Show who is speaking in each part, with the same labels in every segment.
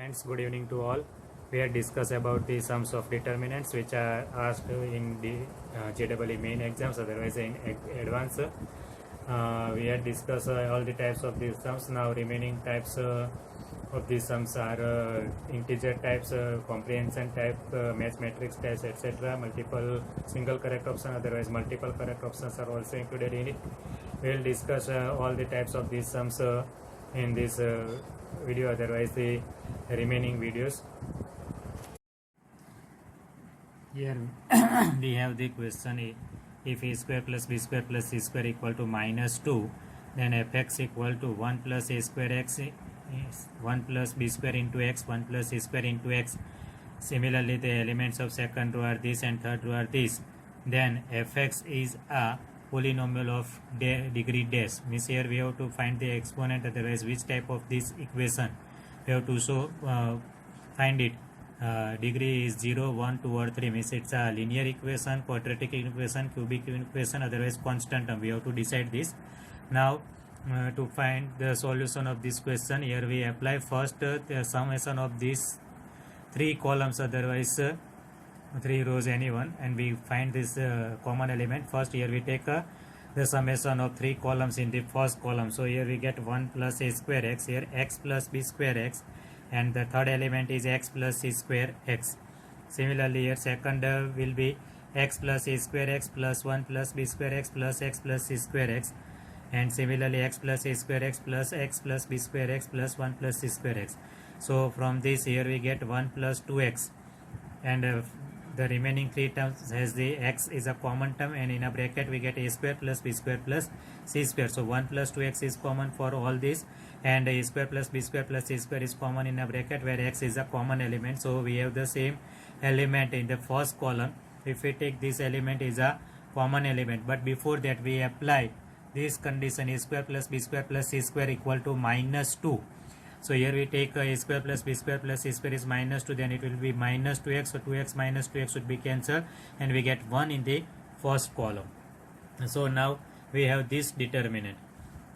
Speaker 1: Friends, good evening to all. We had discussed about the sums of determinants which are asked in the JEE main exams, otherwise in advance. We had discussed all the types of these sums. Now remaining types of these sums are integer types, comprehension type, match matrix types, etc. Multiple single correct option, otherwise multiple correct options are also included in it. We will discuss all the types of these sums in this video, otherwise the remaining videos. Here we have the question: if a square plus b square plus c square equal to -2, then fx equal to 1 plus a square x is 1 plus b square into x, 1 plus c square into x. Similarly, the elements of second row are this and third row are this. Then fx is a polynomial of degree dash. Means here we have to find the exponent, otherwise which type of this equation we have to show find it. Degree is 0, 1, 2 or 3, means it's a linear equation, quadratic equation, cubic equation, otherwise constant term. We have to decide this. Now to find the solution of this question, here we apply first the summation of these 3 columns, otherwise 3 rows anyone, and we find this common element. First here we take the summation of 3 columns in the first column. So here we get 1 plus a square x, here x plus b square x, and the third element is x plus c square x. Similarly, here second will be x plus a square x plus 1 plus b square x plus x plus c square x, and similarly x plus a square x plus b square x plus 1 plus c square x. So from this here we get 1 plus 2x, and the remaining 3 terms has the x is a common term, and in a bracket we get a square plus b square plus c square. So 1 plus 2x is common for all this, and a square plus b square plus c square is common in a bracket where x is a common element. So we have the same element in the first column. If we take this element is a common element, but before that we apply this condition: a square plus b square plus c square equal to -2. So here we take a square plus b square plus c square is -2, then it will be -2x. So 2x minus 2x would be cancelled, and we get 1 in the first column. So now we have this determinant.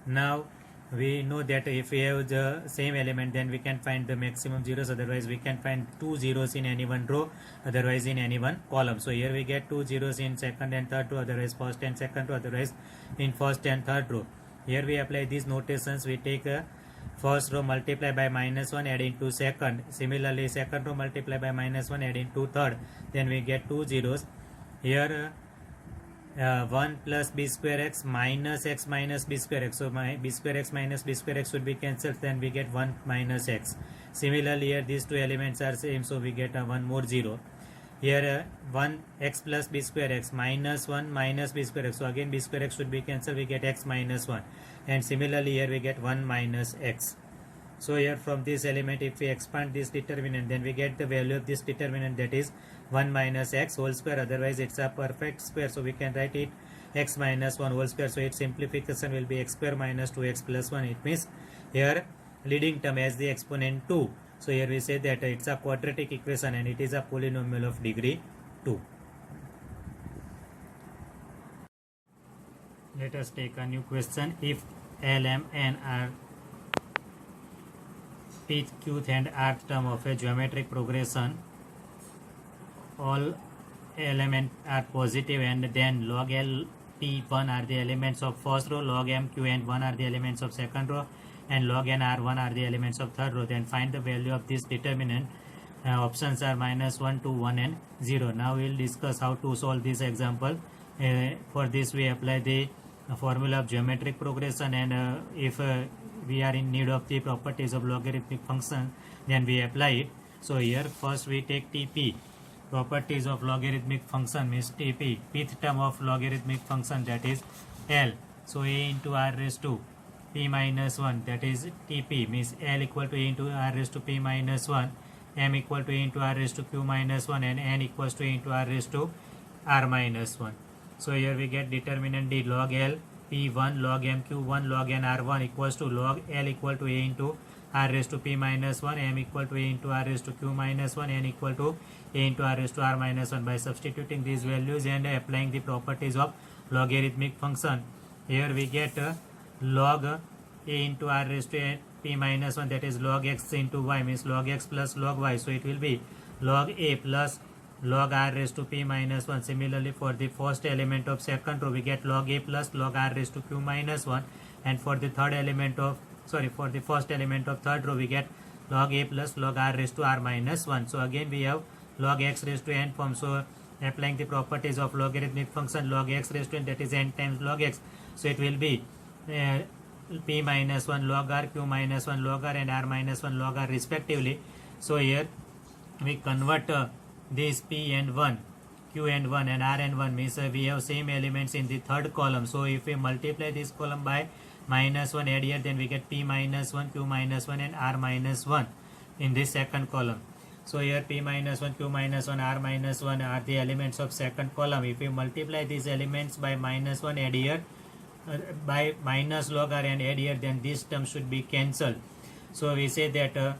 Speaker 1: Now we know that if we have the same element, then we can find the maximum zeros, otherwise we can find 2 zeros in any one row, otherwise in any one column. So here we get 2 zeros in second and third row, otherwise first and second row, otherwise in first and third row. Here we apply these notations. We take first row multiply by -1 add into second. Similarly, second row multiply by -1 add into third, then we get 2 zeros. Here 1 plus b square x minus b square x. So my b square x minus b square x would be cancelled, then we get 1 minus x. Similarly, here these two elements are same, so we get one more 0. Here 1 x plus b square x minus 1 minus b square x. So again b square x should be cancelled, we get x minus 1. And similarly here we get 1 minus x. So here from this element, if we expand this determinant, then we get the value of this determinant, that is 1 minus x whole square, otherwise it's a perfect square, so we can write it x minus 1 whole square. So its simplification will be x square minus 2x plus 1. It means here leading term has the exponent 2. So here we say that it's a quadratic equation and it is a polynomial of degree 2. Let us take a new question. If L, M, N are pth, qth and rth term of a geometric progression, all elements are positive, and then log L, P1 are the elements of first row, log M, Q and 1 are the elements of second row, and log N, R1 are the elements of third row. Then find the value of this determinant. Options are -1, 2, 1 and 0. Now we will discuss how to solve this example. For this we apply the formula of geometric progression, and if we are in need of the properties of logarithmic function, then we apply it. So here first we take TP, properties of logarithmic function, means TP, pth term of logarithmic function, that is L. So a into r raised to p minus 1, that is TP, means L equal to a into r raised to p minus 1, m equal to a into r raised to q minus 1, and n equals to a into r raised to r minus 1. So here we get determinant D, log L P1 log M Q1 log N R1 equals to log L equal to a into r raised to p minus 1, m equal to a into r raised to q minus 1, n equal to a into r raised to r minus 1. By substituting these values and applying the properties of logarithmic function, here we get log a into r raised to p minus 1, that is log x into y, means log x plus log y. So it will be log a plus log r raised to p minus 1. Similarly, for the first element of second row, we get log a plus log r raised to q minus 1. And for the third element of, for the first element of third row, we get log a plus log r raised to r minus 1. So again we have log x raised to n form. So applying the properties of logarithmic function, log x raised to n, that is n times log x. So it will be p minus 1 log r, q minus 1 log r, and r minus 1 log r respectively. So here we convert this p and 1, q and 1, and r and 1, means we have same elements in the third column. So if we multiply this column by minus 1 add here, then we get p minus 1, q minus 1, and r minus 1 in this second column. So here p minus 1, q minus 1, r minus 1 are the elements of second column. If we multiply these elements by minus 1 add here, by minus log r and add here, then this term should be cancelled. So we say that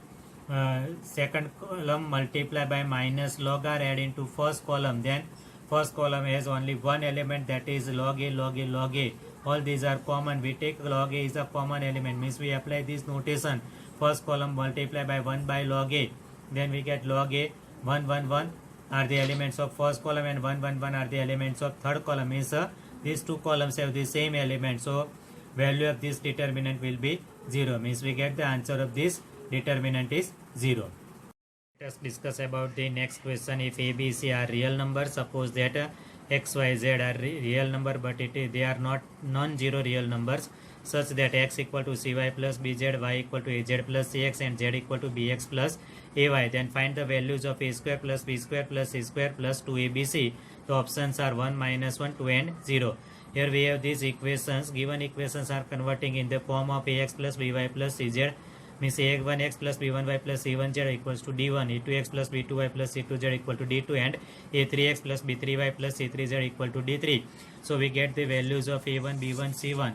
Speaker 1: second column multiply by minus log r add into first column, then first column has only one element, that is log a, log a, log a. All these are common. We take log a is a common element, means we apply this notation. First column multiply by 1 by log a, then we get log a. 1 1 1 are the elements of first column, and 1 1 1 are the elements of third column. Means these two columns have the same element, so value of this determinant will be 0, means we get the answer of this determinant is 0. Let us discuss about the next question. If a, b, c are real numbers, suppose that x, y, z are real number, but they are not non-zero real numbers, such that x equal to cy plus bz, y equal to az plus cx, and z equal to bx plus ay. Then find the values of a square plus b square plus c square plus 2abc. The options are 1, minus 1, 2, and 0. Here we have these equations. Given equations are converting in the form of ax plus by plus cz, means a1x plus b1y plus c1z equals to d1, a2x plus b2y plus c2z equal to d2, and a3x plus b3y plus c3z equal to d3. So we get the values of a1, b1, c1,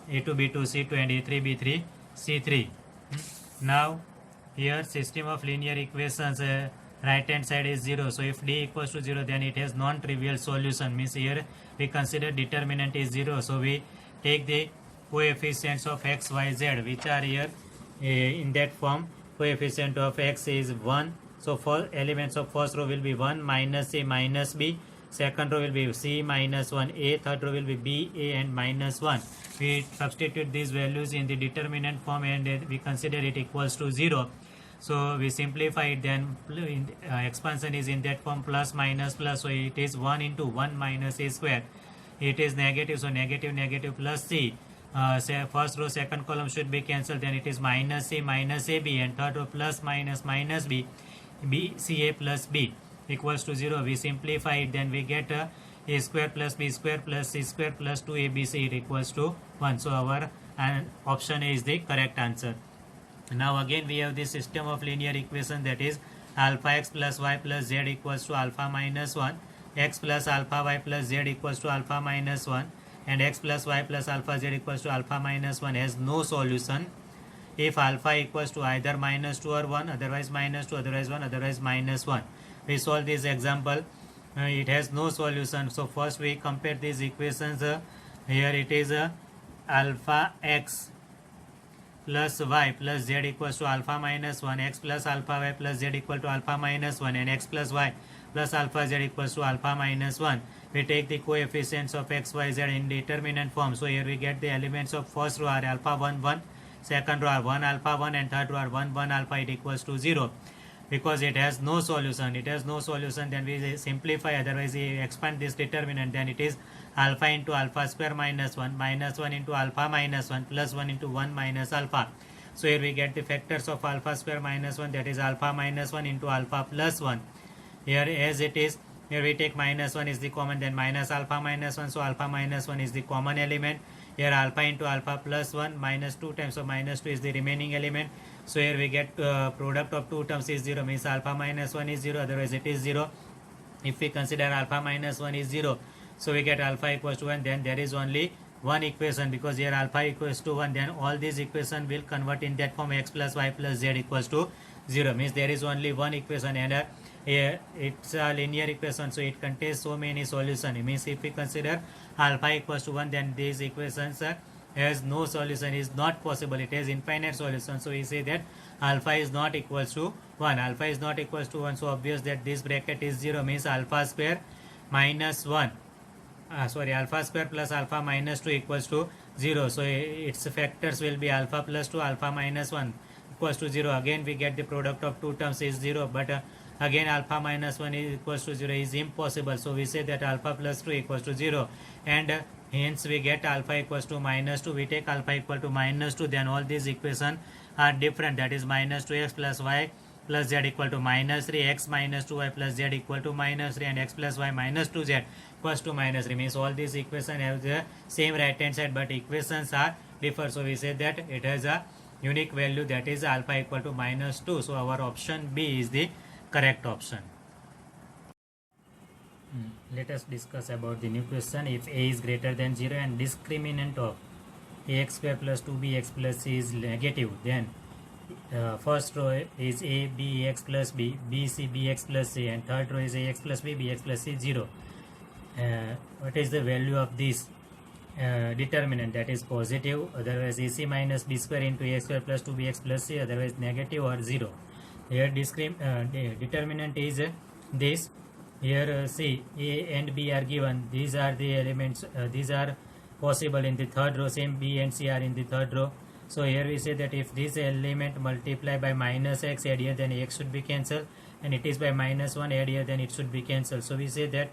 Speaker 1: a2, b2, c2, and a3, b3, c3. Now here system of linear equations, right hand side is 0. So if d equals to 0, then it has non-trivial solution, means here we consider determinant is 0. So we take the coefficients of x, y, z, which are here in that form. Coefficient of x is 1. So for elements of first row will be 1 minus a minus b, second row will be c minus 1a, third row will be b, a, and minus 1. We substitute these values in the determinant form, and we consider it equals to 0. So we simplify it, then expansion is in that form, plus minus plus, so it is 1 into 1 minus a square. It is negative, so negative negative plus c. Say first row second column should be cancelled, then it is minus c minus ab, and third row plus minus minus b, b ca plus b equals to 0. We simplify it, then we get a square plus b square plus c square plus 2abc, it equals to 1. So our option A is the correct answer. Now again we have this system of linear equation, that is alpha x plus y plus z equals to alpha minus 1, x plus alpha y plus z equals to alpha minus 1, and x plus y plus alpha z equals to alpha minus 1 has no solution if alpha equals to either minus 2 or 1, otherwise minus 2, otherwise 1, otherwise minus 1. We solve this example. It has no solution. So first we compare these equations. Here it is alpha x plus y plus z equals to alpha minus 1, x plus alpha y plus z equal to alpha minus 1, and x plus y plus alpha z equals to alpha minus 1. We take the coefficients of x, y, z in determinant form. So here we get the elements of first row are alpha 1 1, second row are 1 alpha 1, and third row are 1 1 alpha. It equals to 0. Because it has no solution, then we simplify, otherwise we expand this determinant, then it is alpha into alpha square minus 1 into alpha minus 1 plus 1 into 1 minus alpha. So here we get the factors of alpha square minus 1, that is alpha minus 1 into alpha plus 1. Here as it is, here we take minus 1 is the common, then minus alpha minus 1, so alpha minus 1 is the common element. Here alpha into alpha plus 1 minus 2 times, so minus 2 is the remaining element. So here we get product of two terms is 0, means alpha minus 1 is 0, otherwise it is 0. If we consider alpha minus 1 is 0, so we get alpha equals to 1, then there is only one equation, because here alpha equals to 1, then all these equations will convert in that form, x plus y plus z equals to 0, means there is only one equation, and it's a linear equation, so it contains so many solutions. It means if we consider alpha equals to 1, then these equations has no solution, is not possible, it has infinite solution. So we say that alpha is not equals to 1. Alpha is not equals to 1, so obvious that this bracket is 0, means alpha square minus 1. Alpha square plus alpha minus 2 equals to 0. So its factors will be alpha plus 2, alpha minus 1 equals to 0. Again we get the product of two terms is 0, but again alpha minus 1 is equals to 0 is impossible. So we say that alpha plus 2 equals to 0, and hence we get alpha equals to minus 2. We take alpha equal to minus 2, then all these equations are different, that is minus 2x plus y plus z equal to minus 3, x minus 2y plus z equal to minus 3, and x plus y minus 2z equals to minus 3. Means all these equations have the same right hand side, but equations are differ. So we say that it has a unique value, that is alpha equal to minus 2. So our option B is the correct option. Let us discuss about the new question. If a is greater than 0 and discriminant of ax square plus 2bx plus c is negative, then first row is a bx plus b, b c bx plus c, and third row is ax plus b, bx plus c 0. What is the value of this determinant? That is positive, otherwise ac minus b square into ax square plus 2bx plus c, otherwise negative or 0. Here determinant is this. Here C, A and B are given. These are the elements, these are possible in the third row, same B and C are in the third row. So here we say that if this element multiply by minus x, add here, then x should be cancelled, and it is by minus 1, add here, then it should be cancelled. So we say that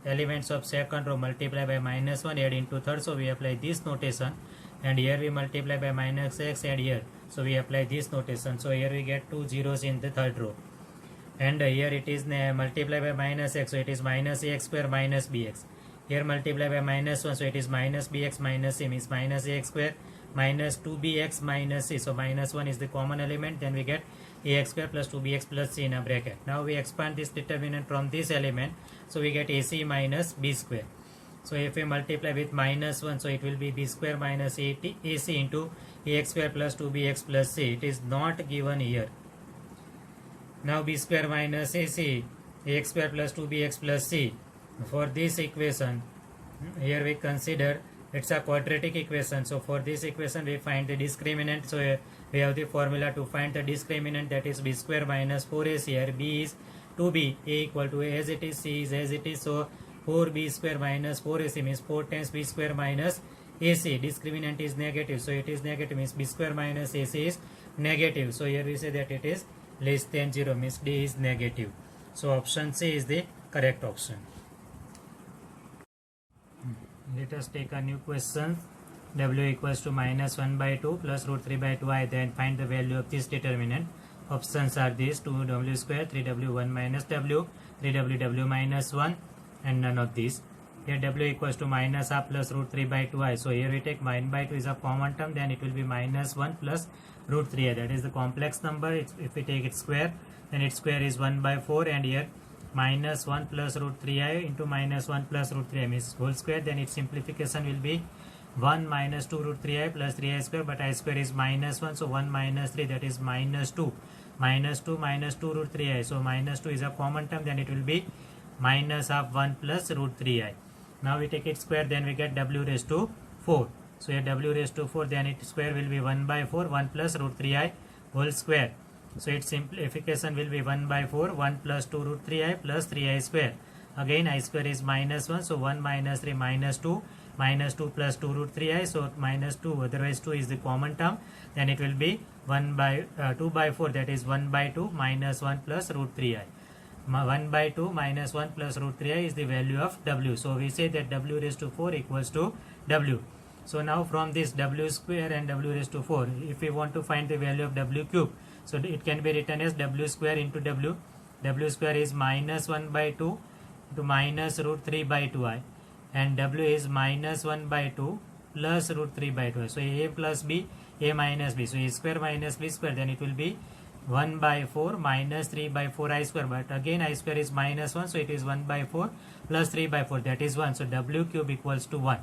Speaker 1: elements of second row multiply by minus 1, add into third, so we apply this notation, and here we multiply by minus x, add here, so we apply this notation. So here we get two zeros in the third row, and here it is multiply by minus x, so it is minus ax square minus bx. Here multiply by minus 1, so it is minus bx minus c, means minus ax square minus 2bx minus c. So minus 1 is the common element, then we get ax square plus 2bx plus c in a bracket. Now we expand this determinant from this element, so we get ac minus b square. So if we multiply with minus 1, so it will be b square minus ac into ax square plus 2bx plus c. It is not given here. Now b square minus ac, ax square plus 2bx plus c. For this equation, here we consider it's a quadratic equation. So for this equation we find the discriminant. So we have the formula to find the discriminant, that is b square minus 4ac. Here b is 2b, a equal to a as it is, c is as it is. So 4b square minus 4ac means 4 times b square minus ac. Discriminant is negative, so it is negative, means b square minus ac is negative. So here we say that it is less than 0, means D is negative. So option C is the correct option. Let us take a new question. W equals to minus 1 by 2 plus root 3 by 2i. Then find the value of this determinant. Options are these: 2w square, 3w1 minus w, 3w minus 1, and none of these. Here w equals to minus half plus root 3 by 2i. So here we take 1 by 2 is a common term, then it will be minus 1 plus root 3i. That is the complex number. If we take its square, then its square is 1 by 4, and here minus 1 plus root 3i into minus 1 plus root 3i means whole square. Then its simplification will be 1 minus 2 root 3i plus 3i square, but I square is minus 1, so 1 minus 3, that is minus 2. Minus 2 minus 2 root 3i, so minus 2 is a common term, then it will be minus half 1 plus root 3i. Now we take its square, then we get w raised to 4. So here w raised to 4, then its square will be 1 by 4, 1 plus root 3i whole square. So its simplification will be 1 by 4, 1 plus 2 root 3i plus 3i square. Again I square is minus 1, so 1 minus 3 minus 2, minus 2 plus 2 root 3i, so minus 2, otherwise 2 is the common term, then it will be 1 by 2 by 4, that is 1 by 2 minus 1 plus root 3i. 1 by 2 minus 1 plus root 3i is the value of w. So we say that w raised to 4 equals to w. So now from this w square and w raised to 4, if we want to find the value of w cube, so it can be written as w square into w. W square is minus 1 by 2 into minus root 3 by 2i, and w is minus 1 by 2 plus root 3 by 2i. So a plus b, a minus b, so a square minus b square, then it will be 1 by 4 minus 3 by 4i square, but again I square is minus 1, so it is 1 by 4 plus 3 by 4, that is 1. So w cube equals to 1,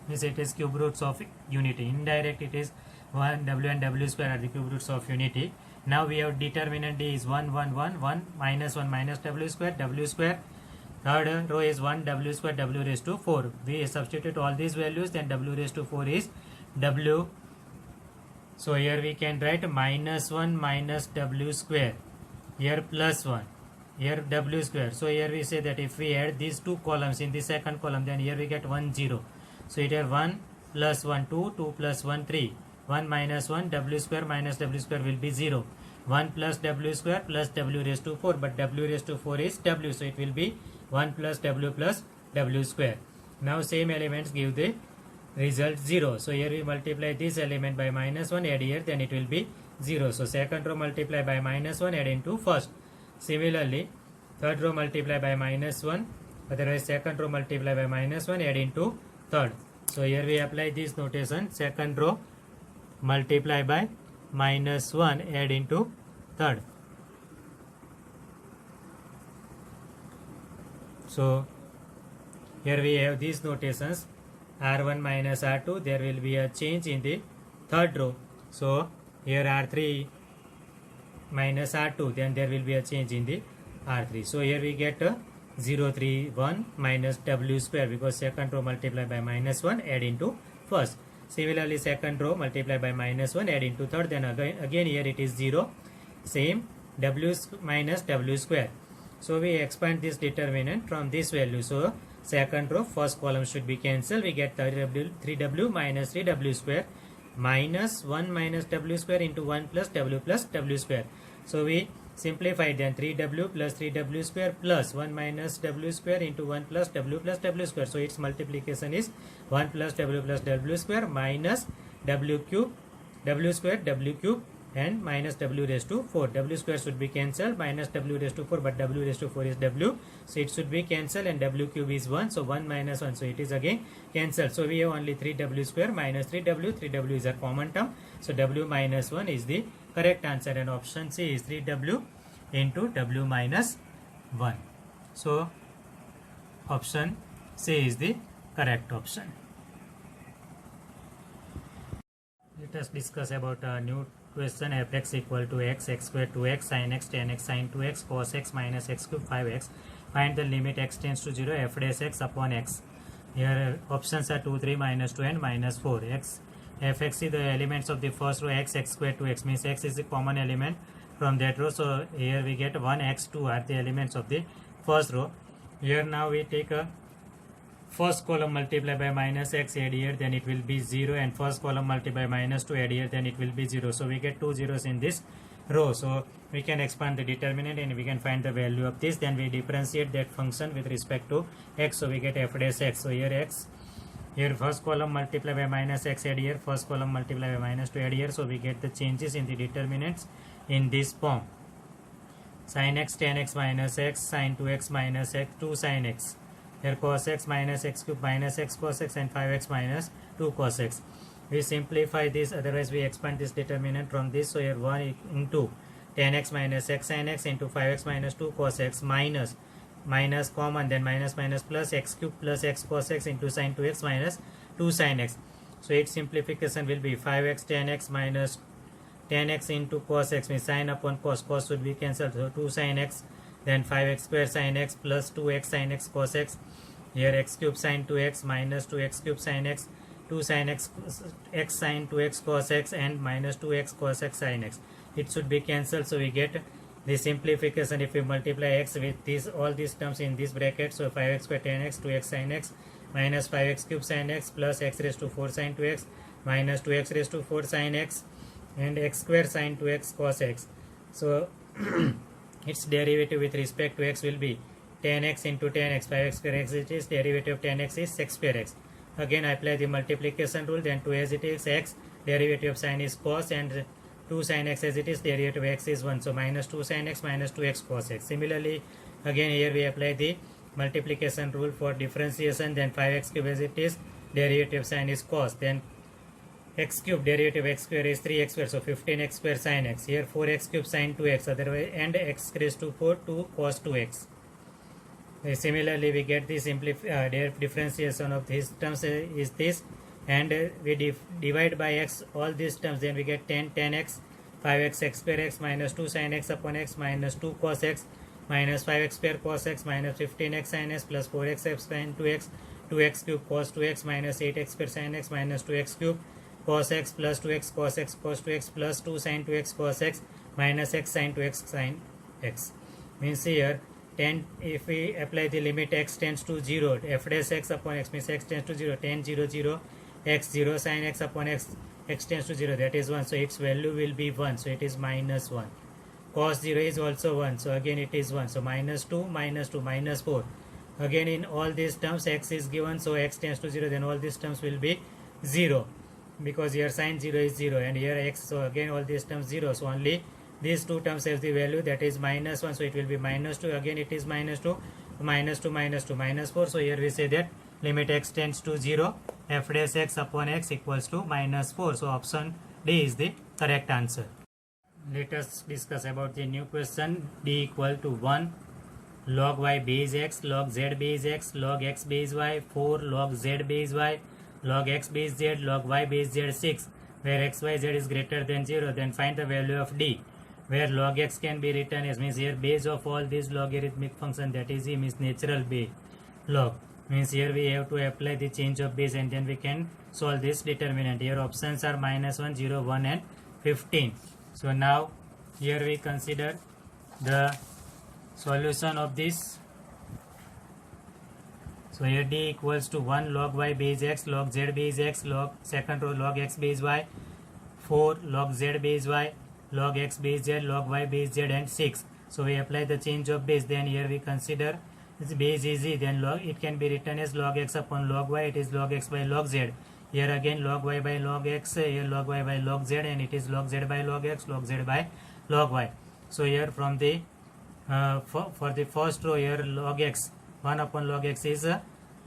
Speaker 1: means it is cube roots of unity. Indirect it is 1, w and w square are the cube roots of unity. Now we have determinant D is 1 1 1 1 minus 1 minus w square Third row is 1 w square w raised to 4. We substitute all these values, then w raised to 4 is w. So here we can write minus 1 minus w square. Here plus 1. Here w square. So here we say that if we add these two columns in the second column, then here we get 1 0. So here 1 plus 1 2, 2 plus 1 3. 1 minus 1 w square minus w square will be 0. 1 plus w square plus w raised to 4, but w raised to 4 is w, so it will be 1 plus w square. Now same elements give the result 0. So here we multiply this element by minus 1, add here, then it will be 0. So second row multiply by minus 1, add into first. Similarly, third row multiply by minus 1, otherwise second row multiply by minus 1, add into third. So here we apply this notation, second row multiply by minus 1, add into third. So here we have these notations, R1 minus R2, there will be a change in the third row. So here R3 minus R2, then there will be a change in the R3. So here we get 0 3 1 minus w square, because second row multiply by minus 1, add into first. Similarly, second row multiply by minus 1, add into third, then again here it is 0, same w minus w square. So we expand this determinant from this value. So second row first column should be cancelled. We get 3w minus 3w square minus 1 minus w square into 1 plus w square. So we simplify, then 3w plus 3w square plus 1 minus w square into 1 plus w square. So its multiplication is 1 plus w square minus w cube, w square, w cube, and minus w raised to 4. W square should be cancelled, minus w raised to 4, but w raised to 4 is w, so it should be cancelled, and w cube is 1, so 1 minus 1, so it is again cancelled. So we have only 3w square minus 3w is a common term, so w minus 1 is the correct answer, and option C is 3w into w minus 1. So option C is the correct option. Let us discuss about a new question. Fx equal to x square 2x sin x tan x sin 2x cos x minus x cube 5x. Find the limit x tends to 0 f dash x upon x. Here options are 2 3 minus 2 and minus 4. Fx is the elements of the first row, x square 2x means x is the common element from that row. So here we get 1 x 2 are the elements of the first row. Here now we take a first column multiply by minus x, add here, then it will be 0, and first column multiply by minus 2, add here, then it will be 0. So we get 2 zeros in this row. So we can expand the determinant and we can find the value of this. Then we differentiate that function with respect to x. So we get f dash x. So here x, here first column multiply by minus x, add here, first column multiply by minus 2, add here. So we get the changes in the determinants in this form. Sin x tan x minus x, sin 2x minus x, 2 sin x. Here cos x minus x cube minus x cos x, and 5x minus 2 cos x. We simplify this, otherwise we expand this determinant from this. So here 1 into tan x minus x sin x into 5x minus 2 cos x minus common, then minus plus x cube plus x cos x into sin 2x minus 2 sin x. So its simplification will be 5x tan x minus tan x into cos x, means sin upon cos should be cancelled, so 2 sin x, then 5x square sin x plus 2x sin x cos x. Here x cube sin 2x minus 2x cube sin x, 2 sin x sin 2x cos x, and minus 2x cos x sin x. It should be cancelled, so we get the simplification if we multiply x with this, all these terms in this bracket. So 5x square tan x, 2x sin x, minus 5x cube sin x plus x raised to 4 sin 2x minus 2x raised to 4 sin x, and x square sin 2x cos x. So its derivative with respect to x will be tan x into tan x, 5x square x, it is derivative of tan x is sec square x. Again I apply the multiplication rule, then 2 as it is x, derivative of sin is cos, and 2 sin x as it is, derivative of x is 1, so minus 2 sin x minus 2x cos x. Similarly again here we apply the multiplication rule for differentiation, then 5x cube as it is, derivative of sin is cos, then x cube derivative of x square is 3x square, so 15x square sin x. Here 4x cube sin 2x, otherwise, and x raised to 4 2 cos 2x. Similarly we get the differentiation of these terms is this, and we divide by x all these terms, then we get tan x, 5x x square x minus 2 sin x upon x minus 2 cos x minus 5x square cos x minus 15x sin x plus 4x sin 2x 2x cube cos 2x minus 8x square sin x minus 2x cube cos x plus 2x cos x cos 2x plus 2 sin 2x cos x minus x sin 2x sin x. Means here 10, if we apply the limit x tends to 0, f dash x upon x means x tends to 0, 10 0 0 x 0 sin x upon x, x tends to 0, that is 1, so its value will be 1, so it is minus 1. Cos 0 is also 1, so again it is 1, so minus 2 minus 2 minus 4. Again in all these terms x is given, so x tends to 0, then all these terms will be 0, because here sin 0 is 0 and here x, so again all these terms 0, so only these two terms have the value, that is minus 1, so it will be minus 2, again it is minus 2, minus 2 minus 2 minus 4, so here we say that limit x tends to 0, f dash x upon x equals to minus 4, so option D is the correct answer. Let us discuss about the new question. D equal to 1 log y base x, log z base x, log x base y, 4 log z base y, log x base z, log y base z 6, where x y z is greater than 0, then find the value of D, where log x can be written as, means here base of all these logarithmic function, that is E, means natural base log, means here we have to apply the change of base and then we can solve this determinant. Here options are minus 1, 0, 1 and 15. So now here we consider the solution of this. So here D equals to 1 log y base x, log z base x, log second row log x base y, 4 log z base y, log x base z, log y base z and 6. So we apply the change of base, then here we consider this base is E, then log, it can be written as log x upon log y, it is log x by log z. Here again log y by log x, here log y by log z, and it is log z by log x, log z by log y. So here from the for the first row, here log x 1 upon log x is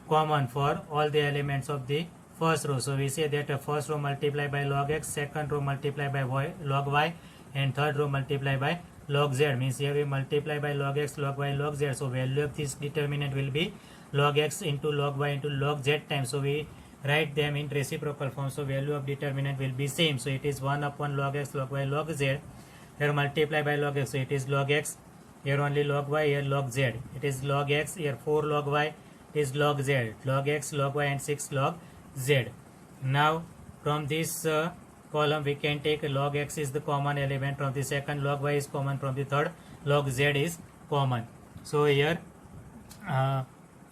Speaker 1: common for all the elements of the first row. So we say that first row multiply by log x, second row multiply by log y, and third row multiply by log z, means here we multiply by log x, log y, log z. So value of this determinant will be log x into log y into log z times. So we write them in reciprocal form, so value of determinant will be same. So it is 1 upon log x, log y, log z. Here multiply by log x, so it is log x, here only log y, here log z. It is log x, here 4 log y, it is log z, log x, log y and 6 log z. Now from this column we can take log x is the common element from the second, log y is common from the third, log z is common. So here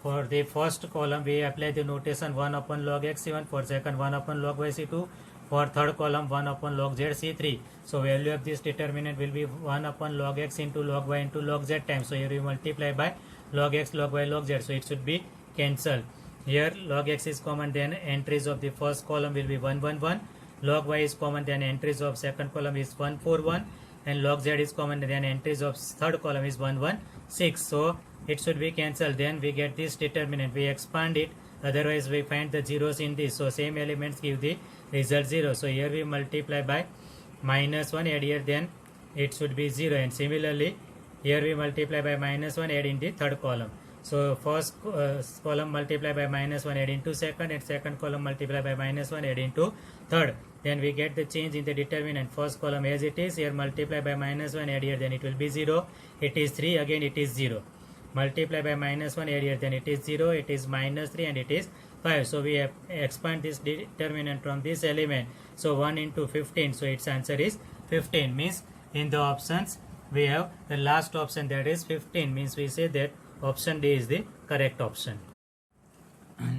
Speaker 1: for the first column we apply the notation 1 upon log x c1, for second 1 upon log y c2, for third column 1 upon log z c3. So value of this determinant will be 1 upon log x into log y into log z times. So here we multiply by log x, log y, log z, so it should be cancelled. Here log x is common, then entries of the first column will be 1 1 1, log y is common, then entries of second column is 1 4 1, and log z is common, then entries of third column is 1 1 6. So it should be cancelled, then we get this determinant, we expand it, otherwise we find the zeros in this, so same elements give the result 0. So here we multiply by minus 1, add here, then it should be 0, and similarly here we multiply by minus 1, add in the third column. So first column multiply by minus 1, add into second, and second column multiply by minus 1, add into third. Then we get the change in the determinant, first column as it is, here multiply by minus 1, add here, then it will be 0, it is 3, again it is 0. Multiply by minus 1 area, then it is 0, it is minus 3, and it is 5. So we have expand this determinant from this element, so 1 into 15, so its answer is 15. Means in the options we have the last option, that is 15, means we say that option D is the correct option.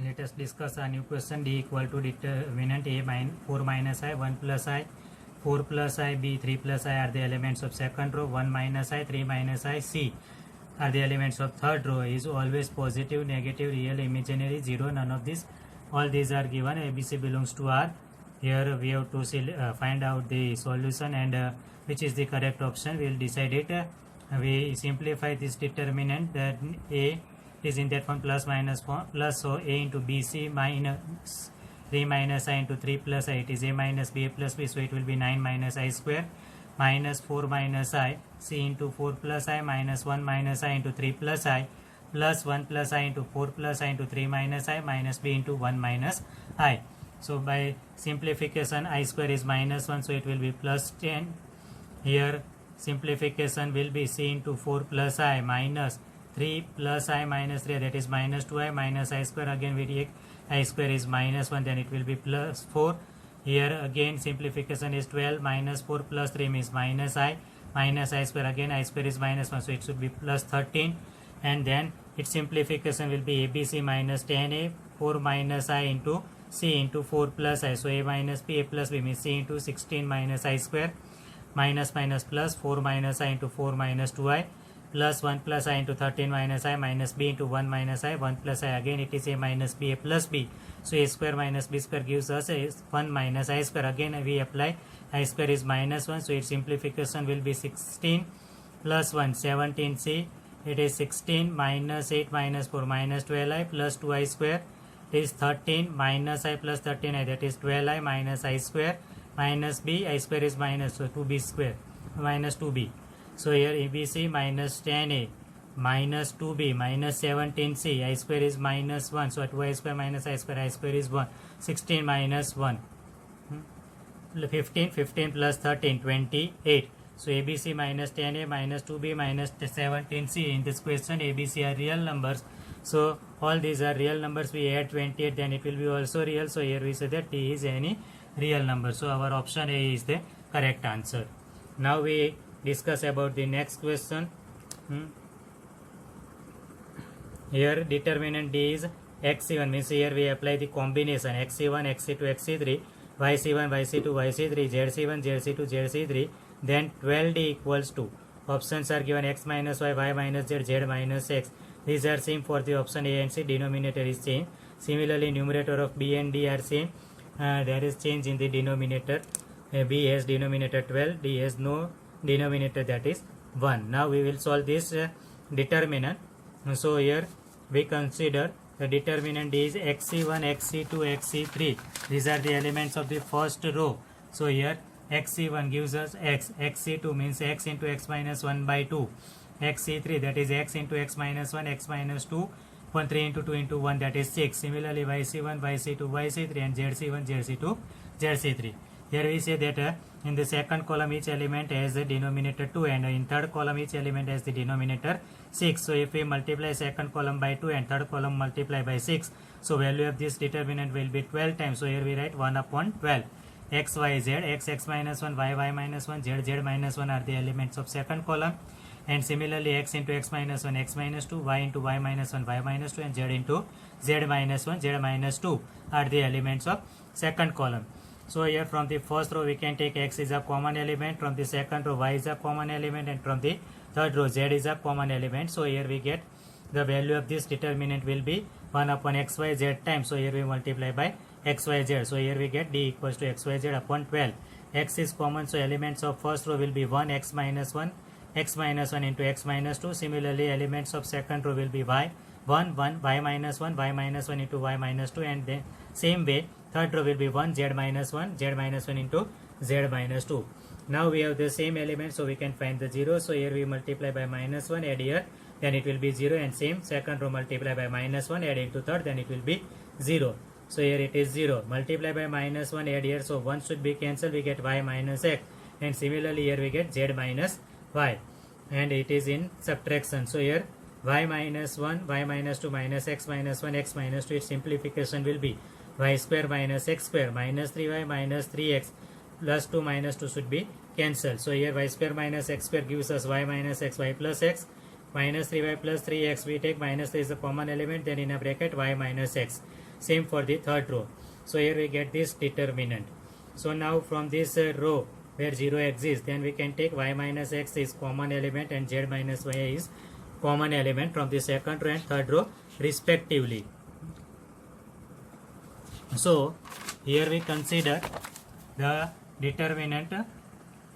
Speaker 1: Let us discuss a new question. D equal to determinant A 4 minus I, 1 plus I, 4 plus I, B 3 plus I are the elements of second row, 1 minus I, 3 minus I, C are the elements of third row. Is always positive, negative, real, imaginary, 0, none of these. All these are given. ABC belongs to R. Here we have to find out the solution and which is the correct option. We will decide it. We simplify this determinant, that A is in that form plus minus plus, so A into BC minus 3 minus I into 3 plus I, it is A minus B, A plus B, so it will be 9 minus I square, minus 4 minus I, C into 4 plus I, minus 1 minus I into 3 plus I, plus 1 plus I into 4 plus I into 3 minus I, minus B into 1 minus I. So by simplification I square is minus 1, so it will be plus 10. Here simplification will be c into 4 plus I minus 3 plus I minus 3, that is minus 2I minus I square. Again we take I square is minus 1, then it will be plus 4. Here again simplification is 12 minus 4 plus 3 means minus I square. Again I square is minus 1, so it should be plus 13. And then its simplification will be ABC minus 10A 4 minus I into C into 4 plus I. So A minus B, A plus B means C into 16 minus I square minus minus plus 4 minus I into 4 minus 2I plus 1 plus I into 13 minus I minus B into 1 minus I 1 plus I. Again it is A minus B, A plus B. So A square minus B square gives us 1 minus I square. Again we apply I square is minus 1, so its simplification will be 16 plus 1 17C. It is 16 minus 8 minus 4 minus 12I plus 2I square. It is 13 minus I plus 13I, that is 12I minus I square minus B. I square is minus, so 2B square minus 2B. So here ABC minus 10A minus 2B minus 17C. I square is minus 1, so 2I square minus I square is 1. 16 minus 1 15 plus 13 28. So ABC minus 10A minus 2B minus 17C. In this question ABC are real numbers, so all these are real numbers. We add 28, then it will be also real. So here we say that T is any real number. So our option A is the correct answer. Now we discuss about the next question. Here determinant D is xc1, means here we apply the combination xc1 xc2 xc3 yc1 yc2 yc3 zc1 zc2 zc3, then 12D equals to, options are given x minus y, y minus z, z minus x. These are same for the option A and C. Denominator is same. Similarly numerator of B and D are same. There is change in the denominator. B has denominator 12, D has no denominator, that is 1. Now we will solve this determinant. So here we consider the determinant is xc1 xc2 xc3. These are the elements of the first row. So here xc1 gives us x, xc2 means x into x minus 1 by 2, xc3 that is x into x minus 1, x minus 2, 1 3 into 2 into 1, that is 6. Similarly yc1 yc2 yc3 and zc1 zc2 zc3. Here we say that in the second column each element has the denominator 2, and in third column each element has the denominator 6. So if we multiply second column by 2 and third column multiply by 6, so value of this determinant will be 12 times. So here we write 1 upon 12. X, Y, Z, X, X minus 1, Y, Y minus 1, Z, Z minus 1 are the elements of second column. And similarly X into X minus 1, X minus 2, Y into Y minus 1, Y minus 2, and Z into Z minus 1, Z minus 2 are the elements of second column. So here from the first row we can take X is a common element, from the second row Y is a common element, and from the third row Z is a common element. So here we get the value of this determinant will be 1 upon x, y, z times. So here we multiply by x, y, z. So here we get D equals to x, y, z upon 12. X is common, so elements of first row will be 1, x minus 1, x minus 1 into x minus 2. Similarly elements of second row will be y, 1, 1, y minus 1, y minus 1 into y minus 2, and then same way third row will be 1, z minus 1, z minus 1 into z minus 2. Now we have the same element, so we can find the 0. So here we multiply by minus 1, add here, then it will be 0, and same second row multiply by minus 1, add into third, then it will be 0. So here it is 0. Multiply by minus 1, add here, so 1 should be cancelled, we get y minus x, and similarly here we get z minus y, and it is in subtraction. So here y minus 1, y minus 2 minus x minus 1, x minus 2, its simplification will be y square minus x square minus 3y minus 3x plus 2 minus 2 should be cancelled. So here y square minus x square gives us y minus x, y plus x, minus 3y plus 3x, we take minus 3 is a common element, then in a bracket y minus x. Same for the third row. So here we get this determinant. So now from this row where 0 exists, then we can take y minus x is common element and z minus y is common element from the second row and third row respectively. So here we consider the determinant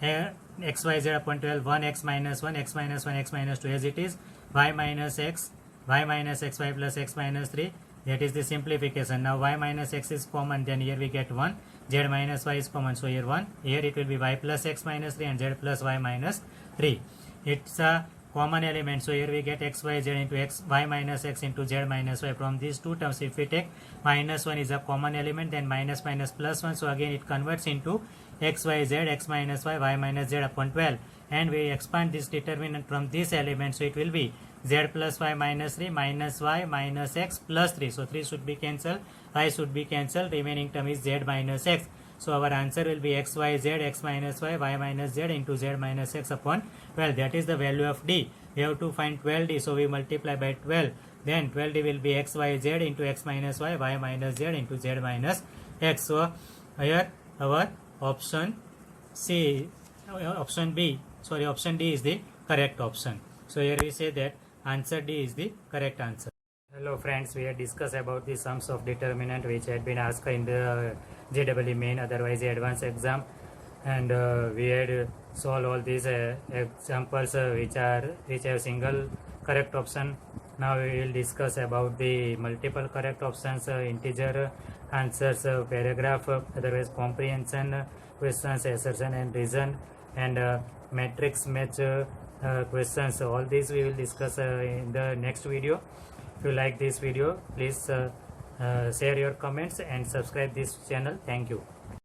Speaker 1: x, y, z upon 12, 1 x minus 1, x minus 1, x minus 2 as it is, y minus x, y plus x minus 3, that is the simplification. Now y minus x is common, then here we get 1, z minus y is common, so here 1, here it will be y plus x minus 3 and z plus y minus 3. It's a common element, so here we get x, y, z into x, y minus x into z minus y. From these two terms, if we take minus 1 is a common element, then minus minus plus 1, so again it converts into x, y, z, x minus y, y minus z upon 12, and we expand this determinant from this element, so it will be z plus y minus 3 minus y minus x plus 3. So 3 should be cancelled, y should be cancelled, remaining term is z minus x. So our answer will be x y z, x minus y minus z into z minus x upon 12. That is the value of d. We have to find 12d, so we multiply by 12. Then 12d will be x y z into x minus y minus z into z minus x. So here our option C, option B, sorry, option D is the correct option. So here we say that answer D is the correct answer. Hello friends, we had discussed about the sums of determinant which had been asked in the JEE main, otherwise the advanced exam, and we had solved all these examples which have single correct option. Now we will discuss about the multiple correct options, integer answers, paragraph, otherwise comprehension questions, assertion and reason, and matrix match questions. All these we will discuss in the next video. If you like this video, please share your comments and subscribe this channel. Thank you.